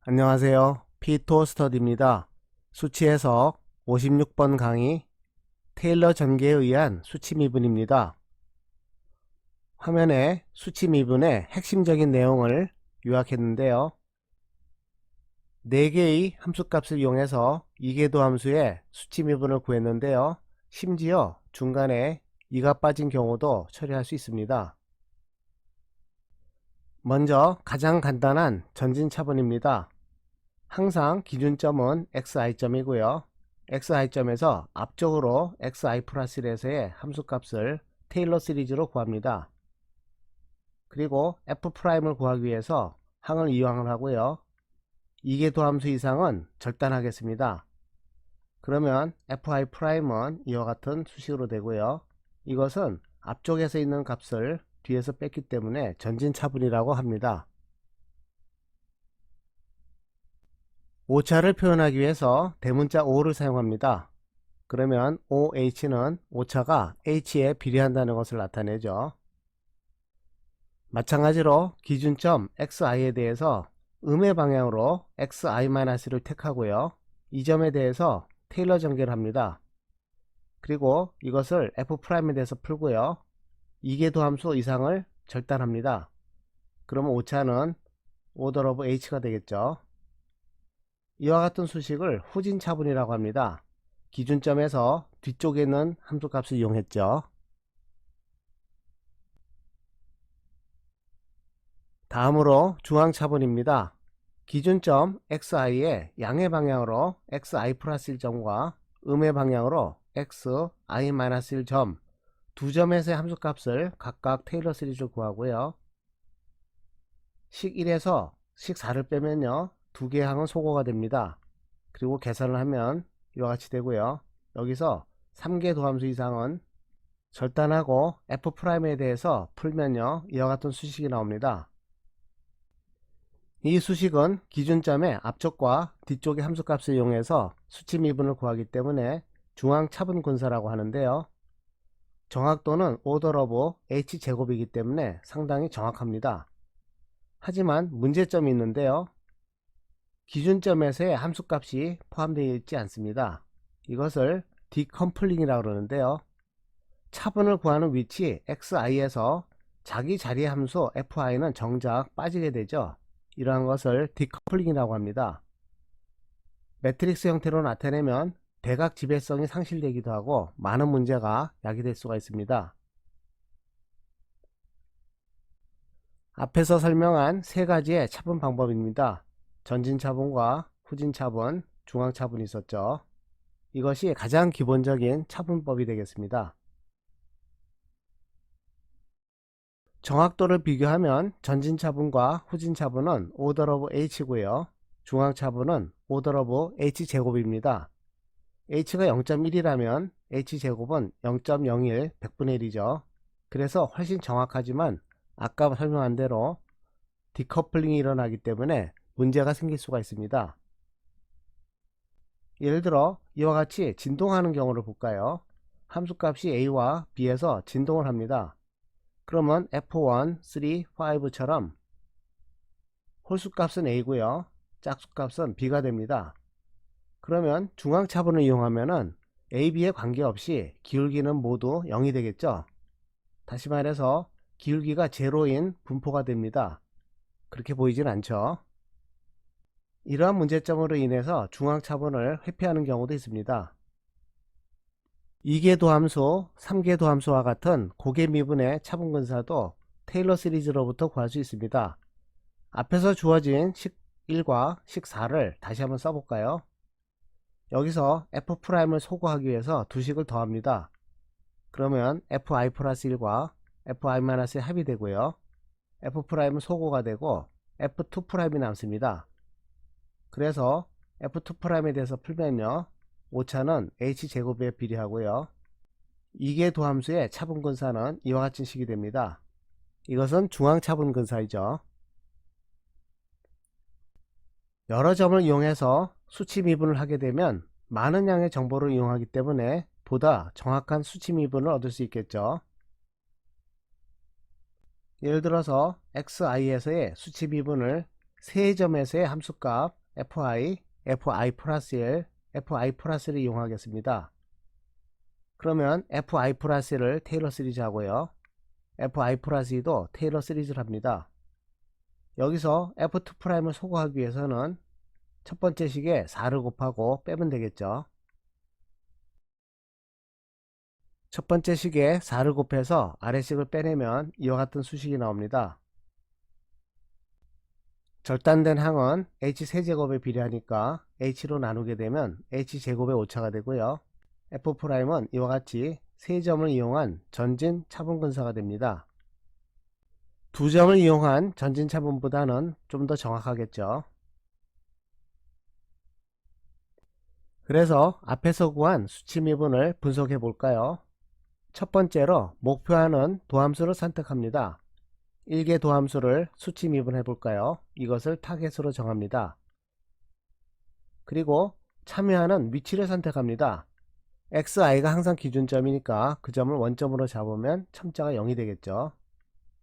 안녕하세요. 피토스터디입니다. 수치 해석 56번 강의 테일러 전개에 의한 수치 미분입니다. 화면에 수치 미분의 핵심적인 내용을 요약했는데요. 4개의 함수값을 이용해서 이계도 함수의 수치 미분을 구했는데요. 심지어 중간에 2가 빠진 경우도 처리할 수 있습니다. 먼저 가장 간단한 전진차분입니다. 항상 기준점은 xi점이고요. xi점에서 앞쪽으로 xi 플러스 1에서의 함수값을 테일러 시리즈로 구합니다. 그리고 f'을 구하기 위해서 항을 이항을 하고요. 이계도함수 이상은 절단하겠습니다. 그러면 fi'은 이와 같은 수식으로 되고요. 이것은 앞쪽에서 있는 값을 뒤에서 뺐기 때문에 전진차분이라고 합니다. 오차를 표현하기 위해서 대문자 O를 사용합니다. 그러면 OH는 오차가 H에 비례한다는 것을 나타내죠. 마찬가지로 기준점 XI에 대해서 음의 방향으로 XI-를 택하고요. 이 점에 대해서 테일러 전개를 합니다. 그리고 이것을 F'에 대해서 풀고요. 이계도함수 이상을 절단합니다. 그러면 오차는 order of H가 되겠죠. 이와 같은 수식을 후진차분이라고 합니다. 기준점에서 뒤쪽에 있는 함수값을 이용했죠. 다음으로 중앙차분입니다. 기준점 xi의 양의 방향으로 xi 플러스 1점과 음의 방향으로 xi 마이너스 1점 두 점에서의 함수값을 각각 테일러 시리즈로 구하고요. 식 1에서 식 4를 빼면요. 두 개의 항은 소거가 됩니다. 그리고 계산을 하면 이와 같이 되고요. 여기서 3개 도함수 이상은 절단하고 f'에 대해서 풀면요. 이와 같은 수식이 나옵니다. 이 수식은 기준점의 앞쪽과 뒤쪽의 함수값을 이용해서 수치 미분을 구하기 때문에 중앙차분분사라고 하는데요. 정확도는 order of h제곱이기 때문에 상당히 정확합니다. 하지만 문제점이 있는데요. 기준점에서의 함수값이 포함되어 있지 않습니다. 이것을 디컴플링이라고 그러는데요. 차분을 구하는 위치 xi에서 자기 자리의 함수 fi는 정작 빠지게 되죠. 이러한 것을 디커플링이라고 합니다. 매트릭스 형태로 나타내면 대각 지배성이 상실되기도 하고 많은 문제가 야기될 수가 있습니다. 앞에서 설명한 세 가지의 차분 방법입니다. 전진차분과 후진차분, 중앙차분이 있었죠. 이것이 가장 기본적인 차분법이 되겠습니다. 정확도를 비교하면 전진차분과 후진차분은 order of h고요. 중앙차분은 order of h제곱입니다. h가 0.1이라면 h제곱은 0.01 100분의 1이죠. 그래서 훨씬 정확하지만 아까 설명한 대로 디커플링이 일어나기 때문에 문제가 생길 수가 있습니다. 예를 들어 이와 같이 진동하는 경우를 볼까요? 함수값이 a와 b에서 진동을 합니다. 그러면 f1, 3, 5처럼 홀수값은 a고요. 짝수값은 b가 됩니다. 그러면 중앙차분을 이용하면은 a, b에 관계없이 기울기는 모두 0이 되겠죠. 다시 말해서 기울기가 제로인 분포가 됩니다. 그렇게 보이진 않죠. 이러한 문제점으로 인해서 중앙차분을 회피하는 경우도 있습니다. 2계 도함수, 3계 도함수와 같은 고개 미분의 차분근사도 테일러 시리즈로부터 구할 수 있습니다. 앞에서 주어진 식 1과 식 4를 다시 한번 써볼까요? 여기서 f'을 소거하기 위해서 두 식을 더합니다. 그러면 fi 플러스 1과 fi-의 합이 되고요. f'은 소거가 되고 f2'이 남습니다. 그래서 f2'에 대해서 풀면요. 오차는 h제곱에 비례하고요. 이계 도함수의 차분근사는 이와 같은 식이 됩니다. 이것은 중앙차분근사이죠. 여러 점을 이용해서 수치 미분을 하게 되면 많은 양의 정보를 이용하기 때문에 보다 정확한 수치 미분을 얻을 수 있겠죠. 예를 들어서 xi에서의 수치 미분을 세 점에서의 함수값 fi, fi 플러스 1, fi 플러스 1을 이용하겠습니다. 그러면 fi 플러스 1을 테일러 시리즈 하고요. fi 플러스 2도 테일러 시리즈를 합니다. 여기서 f2'을 소거하기 위해서는 첫 번째 식에 4를 곱하고 빼면 되겠죠. 첫 번째 식에 4를 곱해서 아래식을 빼내면 이와 같은 수식이 나옵니다. 절단된 항은 h세제곱에 비례하니까 h로 나누게 되면 h제곱의 오차가 되고요. f'은 이와 같이 세 점을 이용한 전진 차분근사가 됩니다. 두 점을 이용한 전진 차분보다는 좀 더 정확하겠죠. 그래서 앞에서 구한 수치 미분을 분석해 볼까요? 첫 번째로 목표하는 도함수를 선택합니다. 1개 도함수를 수치 미분해 볼까요? 이것을 타겟으로 정합니다. 그리고 참여하는 위치를 선택합니다. xi가 항상 기준점이니까 그 점을 원점으로 잡으면 첨자가 0이 되겠죠.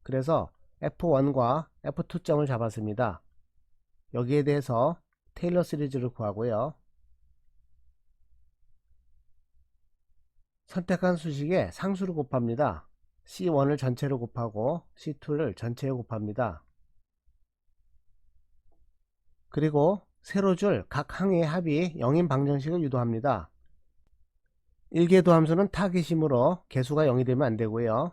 그래서 f1과 f2점을 잡았습니다. 여기에 대해서 테일러 시리즈를 구하고요. 선택한 수식에 상수를 곱합니다. C1을 전체로 곱하고 C2를 전체에 곱합니다. 그리고 세로줄 각 항의 합이 0인 방정식을 유도합니다. 1개 도함수는 타깃이므로 개수가 0이 되면 안되고요.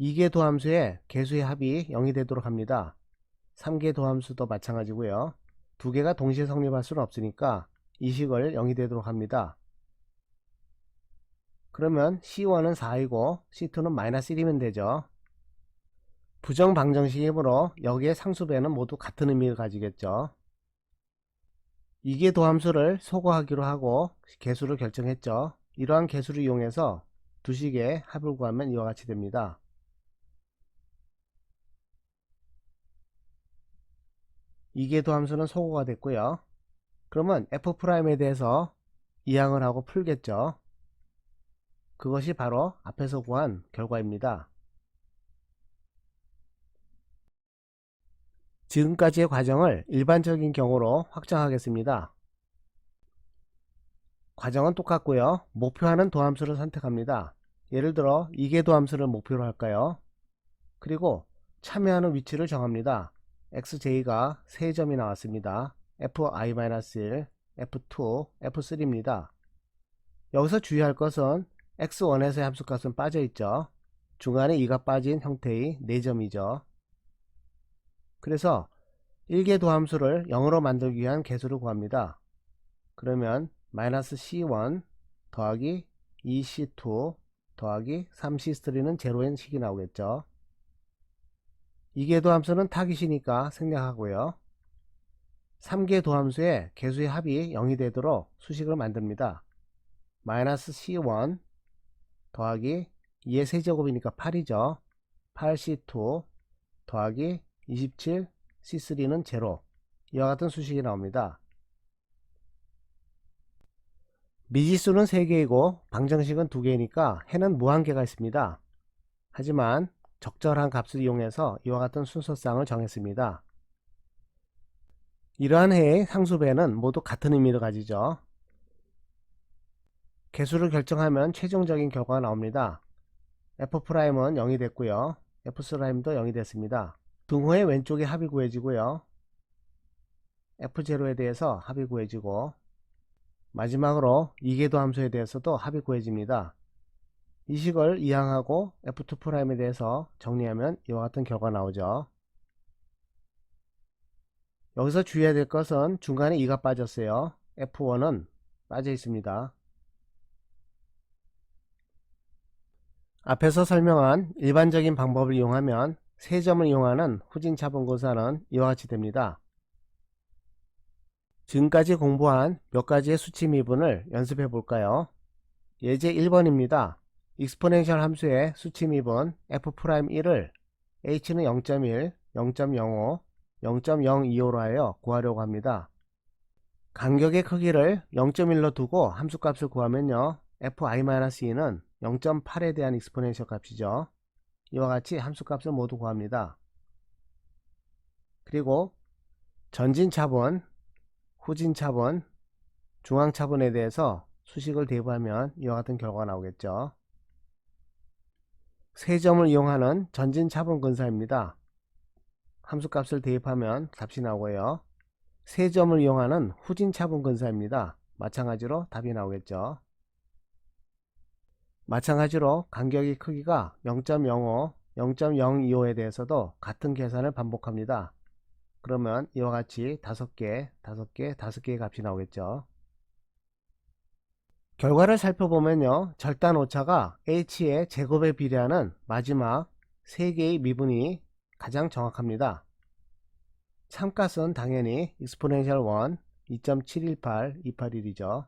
2개 도함수의 개수의 합이 0이 되도록 합니다. 3개 도함수도 마찬가지고요. 2개가 동시에 성립할 수는 없으니까 이 식을 0이 되도록 합니다. 그러면 C1은 4이고 C2는 마이너스 1이면 되죠. 부정방정식이므로 여기에 상수배는 모두 같은 의미를 가지겠죠. 2개 도함수를 소거하기로 하고 개수를 결정했죠. 이러한 개수를 이용해서 두 식의 합을 구하면 이와 같이 됩니다. 2개 도함수는 소거가 됐고요. 그러면 f'에 대해서 이항을 하고 풀겠죠. 그것이 바로 앞에서 구한 결과입니다. 지금까지의 과정을 일반적인 경우로 확장하겠습니다. 과정은 똑같고요. 목표하는 도함수를 선택합니다. 예를 들어 2개 도함수를 목표로 할까요? 그리고 참여하는 위치를 정합니다. xj가 3점이 나왔습니다. fi-1, f2, f3입니다. 여기서 주의할 것은 x1에서의 함수값은 빠져있죠. 중간에 2가 빠진 형태의 4점이죠. 그래서 1개 도함수를 0으로 만들기 위한 개수를 구합니다. 그러면 마이너스 c1 더하기 2c2 더하기 3c3는 제로인 식이 나오겠죠. 2개 도함수는 타깃이니까 생략하고요. 3개 도함수의 개수의 합이 0이 되도록 수식을 만듭니다. 마이너스 c1 더하기 2의 세제곱이니까 8이죠. 8c2 더하기 27 C3는 제로. 이와 같은 수식이 나옵니다. 미지수는 3개이고 방정식은 2개이니까 해는 무한계가 있습니다. 하지만 적절한 값을 이용해서 이와 같은 순서상을 정했습니다. 이러한 해의 상수배는 모두 같은 의미를 가지죠. 개수를 결정하면 최종적인 결과가 나옵니다. F'은 0이 됐고요. F'도 0이 됐습니다. 등호의 왼쪽에 합이 구해지고요. F0에 대해서 합이 구해지고 마지막으로 2개 도함수에 대해서도 합이 구해집니다. 이 식을 이항하고 F2'에 대해서 정리하면 이와 같은 결과가 나오죠. 여기서 주의해야 될 것은 중간에 2가 빠졌어요. F1은 빠져 있습니다. 앞에서 설명한 일반적인 방법을 이용하면 세 점을 이용하는 후진차분고사는 이와 같이 됩니다. 지금까지 공부한 몇 가지의 수치 미분을 연습해 볼까요? 예제 1번입니다. 익스포넨셜 함수의 수치 미분 f'1을 h는 0.1, 0.05, 0.025로 하여 구하려고 합니다. 간격의 크기를 0.1로 두고 함수값을 구하면요. fi-2는 0.8에 대한 익스포넨셜 값이죠. 이와 같이 함수값을 모두 구합니다. 그리고 전진 차분, 후진 차분, 중앙 차분에 대해서 수식을 대입하면 이와 같은 결과가 나오겠죠. 세 점을 이용하는 전진 차분 근사입니다. 함수값을 대입하면 값이 나오고요. 세 점을 이용하는 후진 차분 근사입니다. 마찬가지로 답이 나오겠죠. 마찬가지로 간격의 크기가 0.05, 0.025에 대해서도 같은 계산을 반복합니다. 그러면 이와 같이 5개, 5개, 5개의 값이 나오겠죠. 결과를 살펴보면요. 절단 오차가 h의 제곱에 비례하는 마지막 3개의 미분이 가장 정확합니다. 참값은 당연히 exponential 1, 2.718281이죠.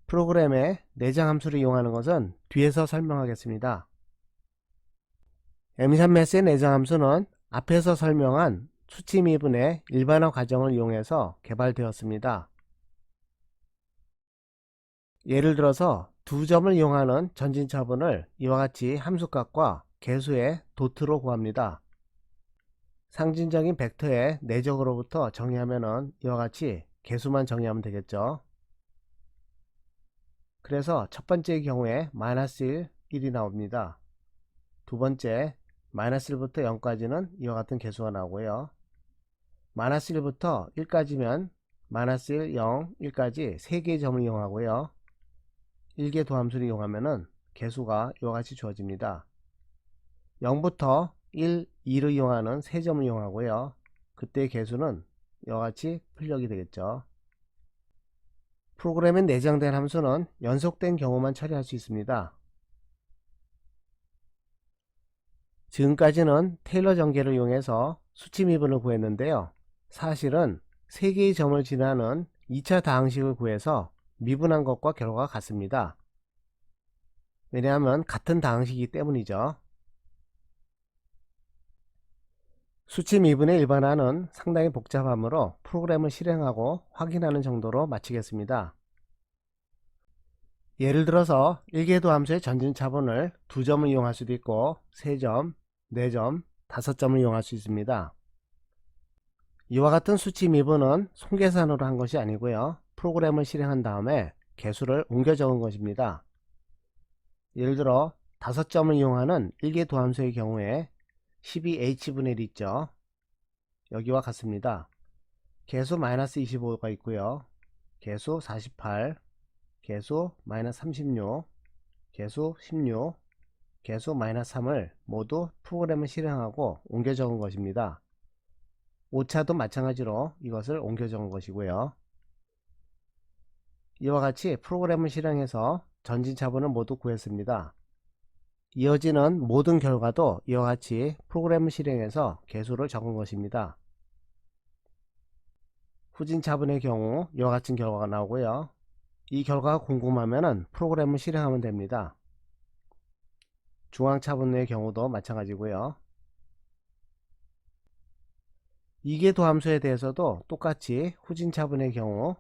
프로그램의 내장 함수를 이용하는 것은 뒤에서 설명하겠습니다. M3매스의 내장 함수는 앞에서 설명한 수치 미분의 일반화 과정을 이용해서 개발되었습니다. 예를 들어서 두 점을 이용하는 전진차분을 이와 같이 함수값과 개수의 도트로 구합니다. 상징적인 벡터의 내적으로부터 정의하면 이와 같이 개수만 정의하면 되겠죠. 그래서 첫 번째 경우에 -1, 1이 나옵니다. 두 번째 -1부터 0까지는 이와 같은 개수가 나오고요. -1부터 1까지면 -1, 0, 1까지 3개의 점을 이용하고요. 1개 도함수를 이용하면 개수가 이와 같이 주어집니다. 0부터 1, 2를 이용하는 3점을 이용하고요. 그때의 개수는 이와 같이 출력이 되겠죠. 프로그램에 내장된 함수는 연속된 경우만 처리할 수 있습니다. 지금까지는 테일러 전개를 이용해서 수치 미분을 구했는데요. 사실은 3개의 점을 지나는 2차 다항식을 구해서 미분한 것과 결과가 같습니다. 왜냐하면 같은 다항식이기 때문이죠. 수치 미분의 일반화는 상당히 복잡하므로 프로그램을 실행하고 확인하는 정도로 마치겠습니다. 예를 들어서 1궤도 함수의 전진 차분을 2점을 이용할 수도 있고 3점, 4점, 5점을 이용할 수 있습니다. 이와 같은 수치 미분은 손계산으로 한 것이 아니고요. 프로그램을 실행한 다음에 개수를 옮겨 적은 것입니다. 예를 들어 5점을 이용하는 1개 도함수의 경우에 12h분의 1 있죠. 여기와 같습니다. 개수 -25가 있고요. 개수 48, 개수 -36, 개수 16, 개수 -3을 모두 프로그램을 실행하고 옮겨 적은 것입니다. 오차도 마찬가지로 이것을 옮겨 적은 것이고요. 이와 같이 프로그램을 실행해서 전진차분을 모두 구했습니다. 이어지는 모든 결과도 이와 같이 프로그램을 실행해서 개수를 적은 것입니다. 후진차분의 경우 이와 같은 결과가 나오고요. 이 결과가 궁금하면 프로그램을 실행하면 됩니다. 중앙차분의 경우도 마찬가지고요. 이계도 함수에 대해서도 똑같이 후진차분의 경우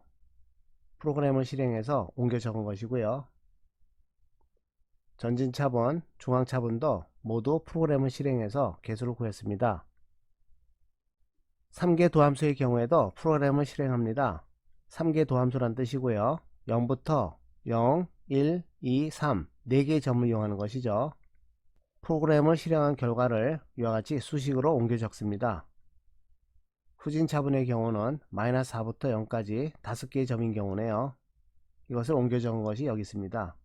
프로그램을 실행해서 옮겨 적은 것이고요. 전진차분, 중앙차분도 모두 프로그램을 실행해서 개수를 구했습니다. 3개 도함수의 경우에도 프로그램을 실행합니다. 3개 도함수란 뜻이고요. 0부터 0, 1, 2, 3 4개의 점을 이용하는 것이죠. 프로그램을 실행한 결과를 이와 같이 수식으로 옮겨 적습니다. 후진차분의 경우는 -4부터 0까지 5개의 점인 경우네요. 이것을 옮겨 적은 것이 여기 있습니다.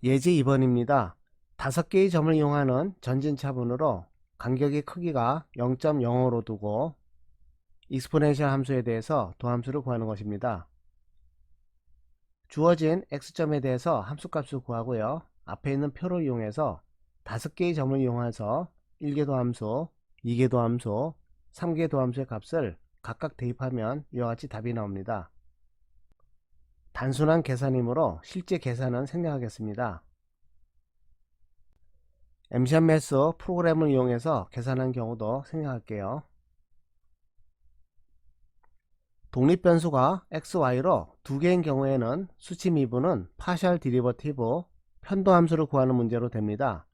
예제 2번입니다. 5개의 점을 이용하는 전진차분으로 간격의 크기가 0.05로 두고 익스포넨셜 함수에 대해서 도함수를 구하는 것입니다. 주어진 x점에 대해서 함수값을 구하고요. 앞에 있는 표를 이용해서 5개의 점을 이용해서 1개 도함수, 2개 도함수, 3개 도함수의 값을 각각 대입하면 이와 같이 답이 나옵니다. 단순한 계산이므로 실제 계산은 생략하겠습니다. MCMS 프로그램을 이용해서 계산한 경우도 생략할게요. 독립변수가 XY로 두 개인 경우에는 수치 미분은 파셜 디리버티브 편도함수를 구하는 문제로 됩니다.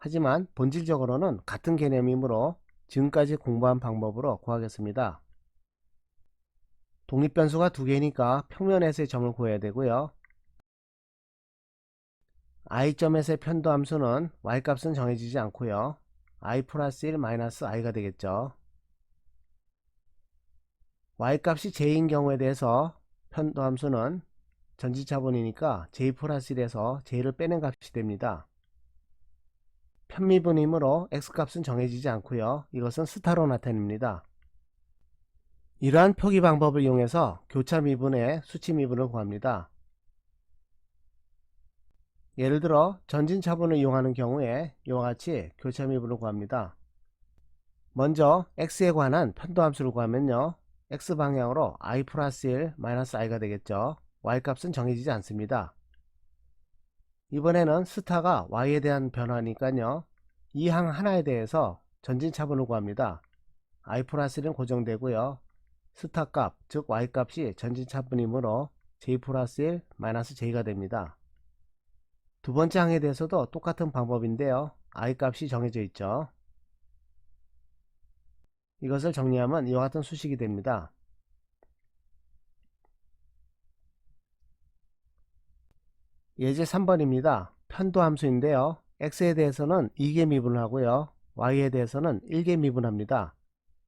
하지만 본질적으로는 같은 개념이므로 지금까지 공부한 방법으로 구하겠습니다. 독립변수가 두 개니까 평면에서의 점을 구해야 되고요. i점에서의 편도함수는 y값은 정해지지 않고요. i 플러스 1 마이너스 i가 되겠죠. y값이 j인 경우에 대해서 편도함수는 전지차분이니까 j 플러스 1에서 j를 빼는 값이 됩니다. 편미분이므로 x값은 정해지지 않고요. 이것은 스타로 나타냅니다. 이러한 표기 방법을 이용해서 교차 미분의 수치 미분을 구합니다. 예를 들어 전진차분을 이용하는 경우에 이와 같이 교차 미분을 구합니다. 먼저 x에 관한 편도함수를 구하면요. x방향으로 i 플러스 1 마이너스 i가 되겠죠. y값은 정해지지 않습니다. 이번에는 스타가 y에 대한 변화니까요. 이 항 하나에 대해서 전진차분을 구합니다. i 플러스 1은 고정되고요. 스타값 즉 y값이 전진차분이므로 j 플러스 1 마이너스 j가 됩니다. 두 번째 항에 대해서도 똑같은 방법인데요. i 값이 정해져 있죠. 이것을 정리하면 이와 같은 수식이 됩니다. 예제 3번입니다. 편도함수인데요. x에 대해서는 2개 미분을 하고요. y에 대해서는 1개 미분합니다.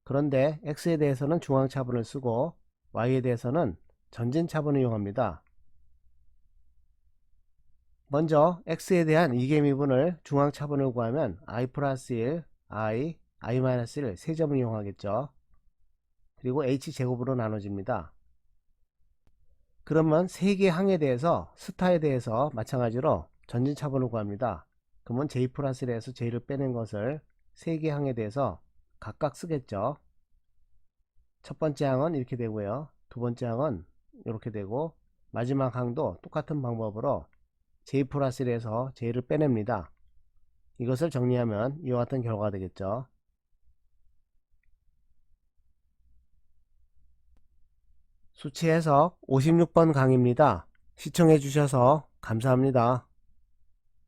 그런데 x에 대해서는 중앙차분을 쓰고 y에 대해서는 전진차분을 이용합니다. 먼저 x에 대한 2개 미분을 중앙차분을 구하면 i 플러스 1, i 마이너스 1 세 점을 이용하겠죠. 그리고 h제곱으로 나눠집니다. 그러면 세 개의 항에 대해서 스타에 대해서 마찬가지로 전진차분을 구합니다. 그러면 j 플러스 1에서 j를 빼낸 것을 세 개의 항에 대해서 각각 쓰겠죠. 첫 번째 항은 이렇게 되고요. 두 번째 항은 이렇게 되고 마지막 항도 똑같은 방법으로 j 플러스 1에서 j를 빼냅니다. 이것을 정리하면 이와 같은 결과가 되겠죠. 수치 해석 56번 강의입니다. 시청해 주셔서 감사합니다.